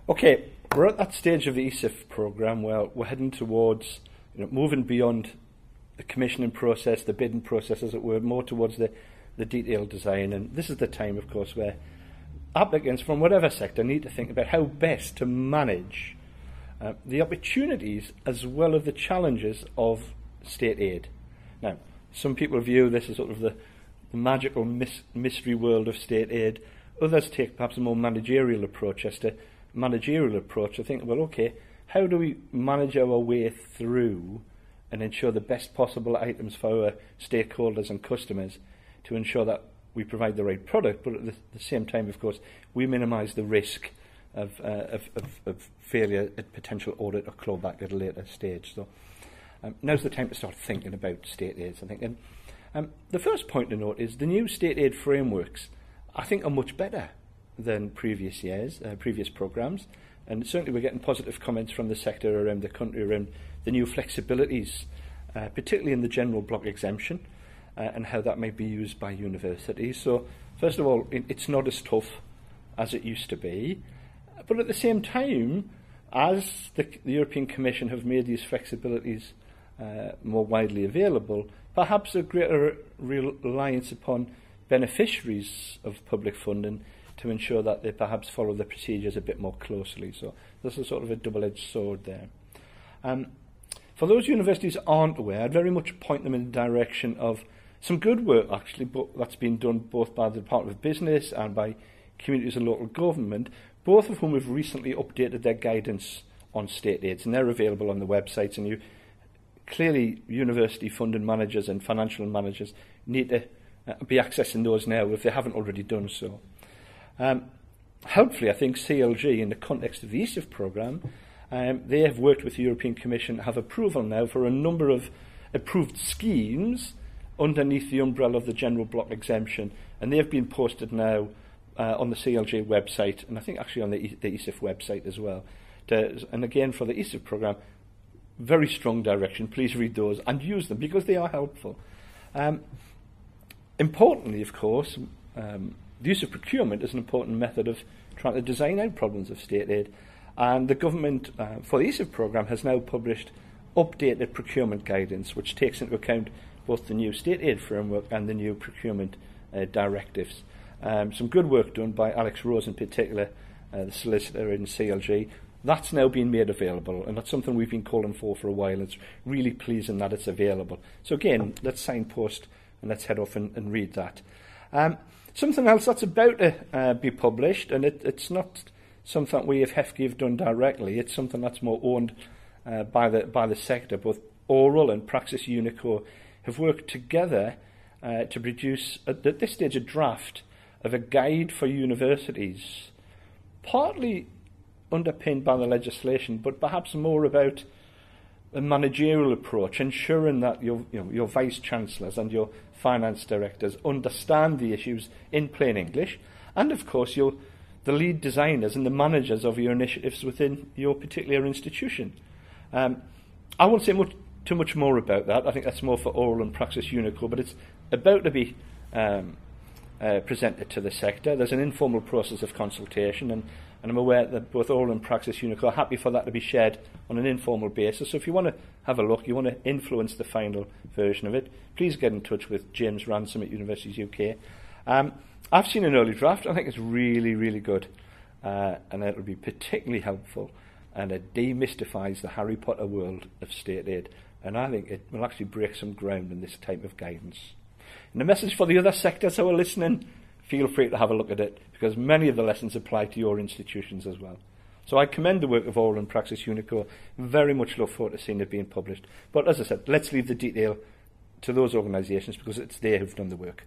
Okay, we're at that stage of the HEFCE programme where we're heading towards moving beyond the commissioning process, the bidding process, as it were, more towards the detailed design. And this is the time, of course, where applicants from whatever sector need to think about how best to manage the opportunities as well as the challenges of state aid. Now, some people view this as sort of the magical mystery world of state aid. Others take perhaps a more managerial approach I think, well, okay, how do we manage our way through and ensure the best possible items for our stakeholders and customers to ensure that we provide the right product, but at the same time, of course, we minimise the risk of failure at potential audit or clawback at a later stage. So now's the time to start thinking about state aids, I think. And the first point to note is the new state aid frameworks, I think, are much better than previous years, previous programmes. And certainly we're getting positive comments from the sector around the country around the new flexibilities, particularly in the general block exemption, and how that might be used by universities. So, first of all, it's not as tough as it used to be. But at the same time, as the European Commission have made these flexibilities more widely available, perhaps a greater reliance upon beneficiaries of public funding to ensure that they perhaps follow the procedures a bit more closely. So this is sort of a double-edged sword there. For those universities who aren't aware, I'd very much point them in the direction of some good work, actually, that's been done both by the Department of Business and by communities and local government, both of whom have recently updated their guidance on state aids, and they're available on the websites. And clearly, university funding managers and financial managers need to be accessing those now if they haven't already done so. Helpfully, I think CLG, in the context of the HEFCE programme, they have worked with the European Commission to have approval now for a number of approved schemes underneath the umbrella of the general block exemption, and they have been posted now on the CLG website, and I think actually on the HEFCE website as well. And again, for the HEFCE programme, very strong direction. Please read those and use them because they are helpful. Importantly, of course, the use of procurement is an important method of trying to design out problems of state aid, and the government for the HEFCE programme has now published updated procurement guidance which takes into account both the new state aid framework and the new procurement directives. Some good work done by Alex Rose in particular, the solicitor in CLG. That's now been made available, and that's something we've been calling for a while. It's really pleasing that it's available. So again, let's signpost and let's head off and read that. Something else that's about to be published, and it's not something we at HEFCE have done directly. It's something that's more owned by the sector. Both Oral and Praxis Unico have worked together to produce, at this stage, a draft of a guide for universities, partly underpinned by the legislation, but perhaps more about a managerial approach, ensuring that your vice-chancellors and your finance directors understand the issues in plain English, and of course the lead designers and the managers of your initiatives within your particular institution. I won't say too much more about that. I think that's more for Oral and Praxis Unico, but it's about to be presented to the sector. There's an informal process of consultation, and I'm aware that both Oral and Praxis Unico are happy for that to be shared on an informal basis. So if you want to have a look, you want to influence the final version of it, please get in touch with James Ransom at Universities UK. I've seen an early draft. I think it's really, really good, and it will be particularly helpful, and it demystifies the Harry Potter world of state aid, and I think it will actually break some ground in this type of guidance. And the message for the other sectors who are listening, feel free to have a look at it, because many of the lessons apply to your institutions as well. So I commend the work of Oral and Praxis Unico. Very much look forward to seeing it being published. But as I said, let's leave the detail to those organisations because it's they who've done the work.